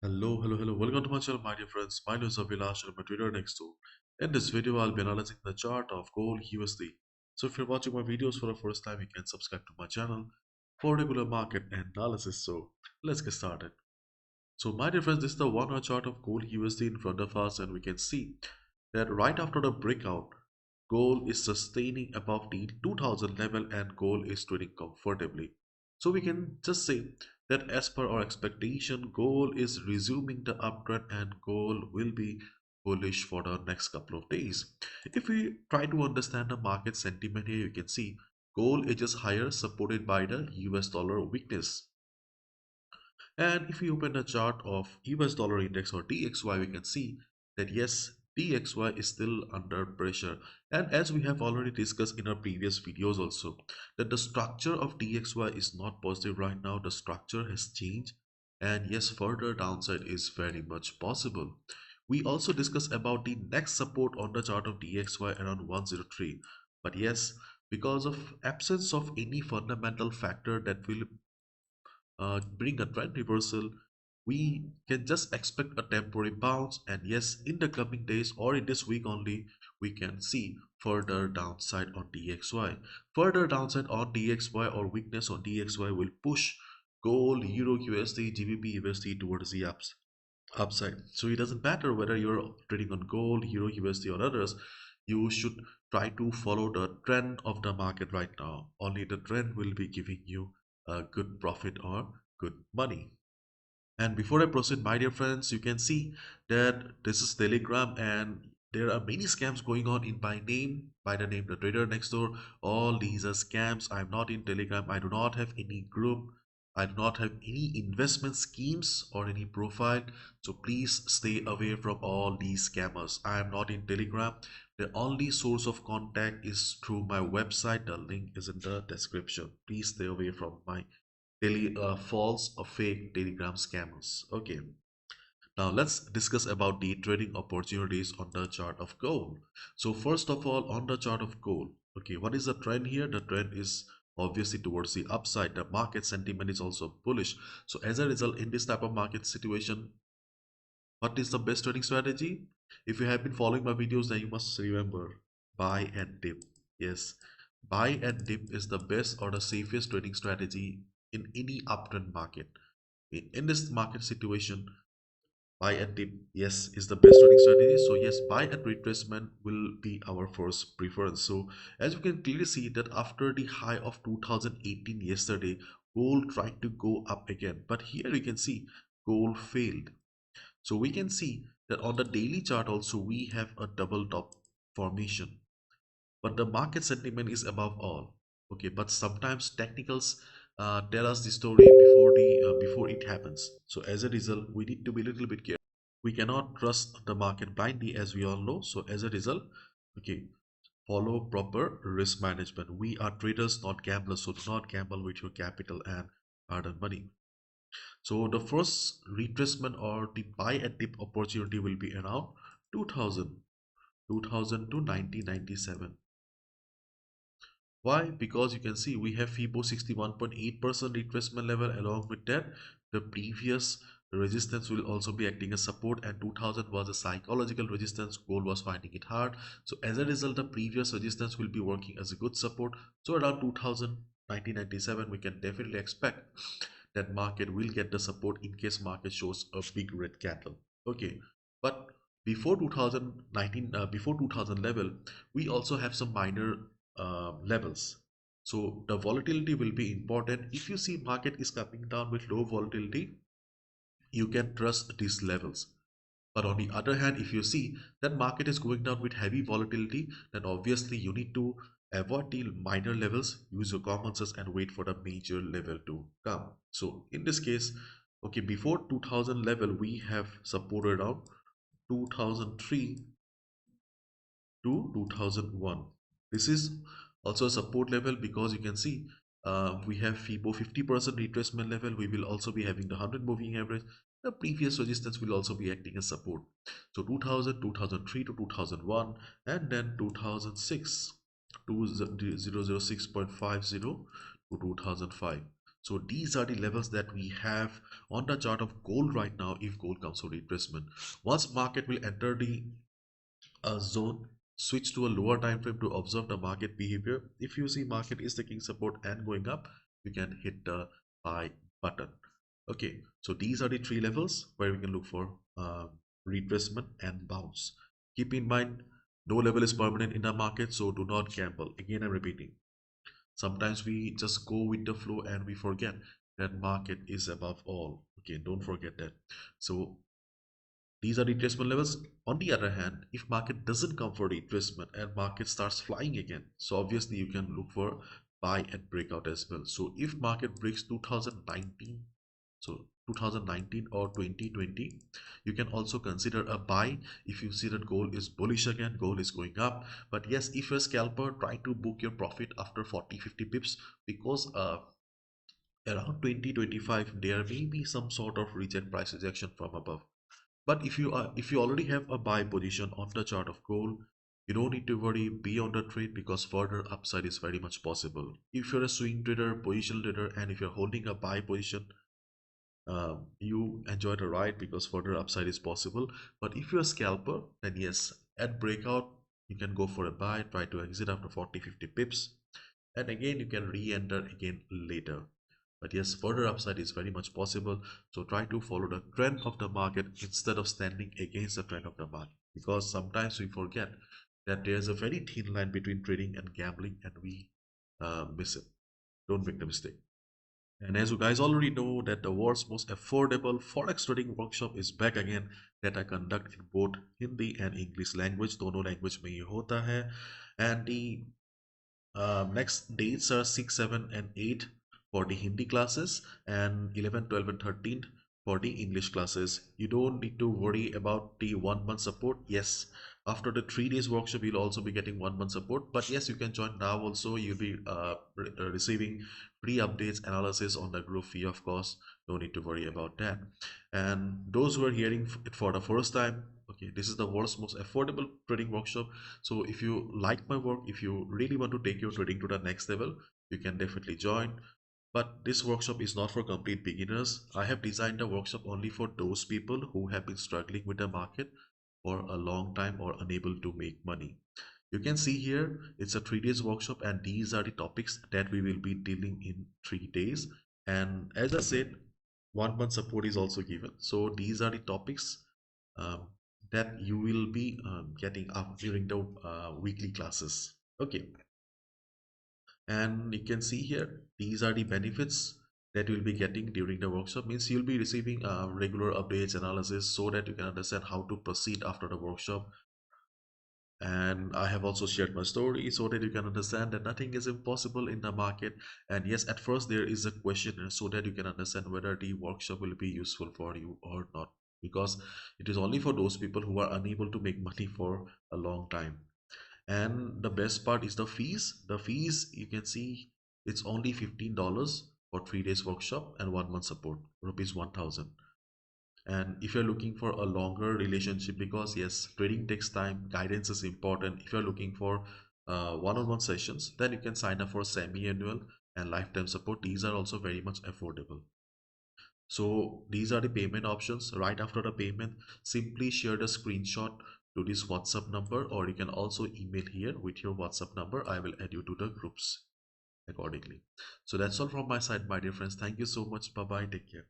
Hello. Welcome to my channel, my dear friends. My name is Abhilash and I'm a trader next door. In this video, I'll be analyzing the chart of gold USD. So if you're watching my videos for the first time, you can subscribe to my channel for regular market analysis. So let's get started. So my dear friends, this is the 1 hour chart of gold USD in front of us, and we can see that right after the breakout, gold is sustaining above the 2000 level and gold is trading comfortably. So we can just say that as per our expectation, gold is resuming the uptrend and gold will be bullish for the next couple of days. If we try to understand the market sentiment here, you can see gold edges higher supported by the US dollar weakness. And if we open the chart of US dollar index or DXY, we can see that yes, DXY is still under pressure. And as we have already discussed in our previous videos also, that the structure of DXY is not positive right now. The structure has changed. And yes, further downside is very much possible. We also discussed about the next support on the chart of DXY around 103. But yes, because of absence of any fundamental factor that will bring a trend reversal, we can just expect a temporary bounce. And yes, in the coming days or in this week only, we can see further downside on DXY. Further downside on DXY or weakness on DXY will push gold, Euro USD, GBP USD towards the upside. So it doesn't matter whether you're trading on gold, Euro USD or others, you should try to follow the trend of the market right now. Only the trend will be giving you a good profit or good money. And before I proceed, my dear friends, you can see that this is Telegram and there are many scams going on in my name, by the name the trader next door. All these are scams. I'm not in Telegram. I do not have any group. I do not have any investment schemes or any profile. So please stay away from all these scammers. I am not in Telegram. The only source of contact is through my website. The link is in the description. Please stay away from my false or fake telegram scammers. Okay, now let's discuss about the trading opportunities on the chart of gold. So first of all, on the chart of gold, okay, what is the trend here? The trend is obviously towards the upside. The market sentiment is also bullish. So as a result, in this type of market situation, what is the best trading strategy? If you have been following my videos, then you must remember buy and dip. Yes, buy and dip is the best or the safest trading strategy in any uptrend market. In this market situation, buy and dip, yes, is the best trading strategy. So yes, buy and retracement will be our first preference. So as you can clearly see that after the high of 2018 yesterday, gold tried to go up again. But here you can see gold failed. So we can see that on the daily chart also we have a double top formation, but the market sentiment is above all. Okay, but sometimes technicals tell us the story before it happens. So as a result, we need to be a little bit careful. We cannot trust the market blindly, as we all know. So as a result, okay, follow proper risk management. We are traders, not gamblers, so do not gamble with your capital and hard-earned money. So the first retracement or the buy and dip opportunity will be around 2000, 2000 to 1997. Why? Because you can see we have FIBO 61.8% retracement level. Along with that, the previous resistance will also be acting as support, and 2000 was a psychological resistance. Gold was finding it hard. So as a result, the previous resistance will be working as a good support. So around 2000, 1997, we can definitely expect that market will get the support in case market shows a big red candle. Okay, but before 2019, before 2000 level, we also have some minor levels. So the volatility will be important. If you see market is coming down with low volatility, you can trust these levels. But on the other hand, if you see that market is going down with heavy volatility, then obviously you need to avoid the minor levels, use your common sense and wait for the major level to come. So in this case, okay, before 2000 level, we have support around 2003 to 2001. This is also a support level because you can see we have FIBO 50% retracement level. We will also be having the 100 moving average. The previous resistance will also be acting as support. So 2000, 2003 to 2001, and then 2006 to 006.50 to 2005. So these are the levels that we have on the chart of gold right now if gold comes to retracement. Once market will enter the zone, switch to a lower time frame to observe the market behavior. If you see market is taking support and going up, you can hit the buy button. Okay, so these are the three levels where we can look for retracement and bounce. Keep in mind, no level is permanent in the market, so do not gamble. Again, I'm repeating. Sometimes we just go with the flow and we forget that market is above all. Okay, don't forget that. So these are retracement levels. On the other hand, if market doesn't come for retracement and market starts flying again, so obviously you can look for buy and breakout as well. So if market breaks 2019, so 2019 or 2020, you can also consider a buy if you see that gold is bullish again, gold is going up. But yes, if you're a scalper, try to book your profit after 40-50 pips, because around 2025 there may be some sort of reject price rejection from above. But if you already have a buy position on the chart of gold, you don't need to worry, be on the trade, because further upside is very much possible. If you're a swing trader, position trader, and if you're holding a buy position, you enjoy the ride because further upside is possible. But if you're a scalper, then yes, at breakout, you can go for a buy, try to exit after 40-50 pips, and again you can re-enter again later. But yes, further upside is very much possible. So try to follow the trend of the market instead of standing against the trend of the market, because sometimes we forget that there's a very thin line between trading and gambling, and we miss it. Don't make the mistake. And as you guys already know, that the world's most affordable forex trading workshop is back again, that I conduct in both Hindi and English language. दोनों language में ये होता है. And the next dates are 6, 7, and 8 for the Hindi classes, and 11, 12, and 13 for the English classes. You don't need to worry about the 1 month support. Yes, after the 3 days workshop, you'll also be getting 1 month support. But yes, you can join now also. You'll be receiving free updates, analysis on the group fee, of course. No need to worry about that. And those who are hearing it for the first time, okay, this is the world's most affordable trading workshop. So if you like my work, if you really want to take your trading to the next level, you can definitely join. But this workshop is not for complete beginners. I have designed the workshop only for those people who have been struggling with the market for a long time or unable to make money. You can see here it's a 3 days workshop, and these are the topics that we will be dealing in 3 days. And as I said, 1 month support is also given. So these are the topics um, that you will be getting up during the weekly classes. Okay, and you can see here these are the benefits that you'll be getting during the workshop. Means you'll be receiving regular updates, analysis, so that you can understand how to proceed after the workshop. And I have also shared my story so that you can understand that nothing is impossible in the market. And yes, at first there is a question, so that you can understand whether the workshop will be useful for you or not, because it is only for those people who are unable to make money for a long time. And the best part is the fees. The fees, you can see, it's only $15 for 3 days workshop and 1 month support, rupees 1000. And if you're looking for a longer relationship, because yes, trading takes time, guidance is important. If you're looking for one-on-one sessions, then you can sign up for semi-annual and lifetime support. These are also very much affordable. So these are the payment options. Right after the payment, simply share the screenshot to this WhatsApp number, or you can also email here with your WhatsApp number. I will add you to the groups accordingly. So that's all from my side, my dear friends. Thank you so much. Bye bye. Take care.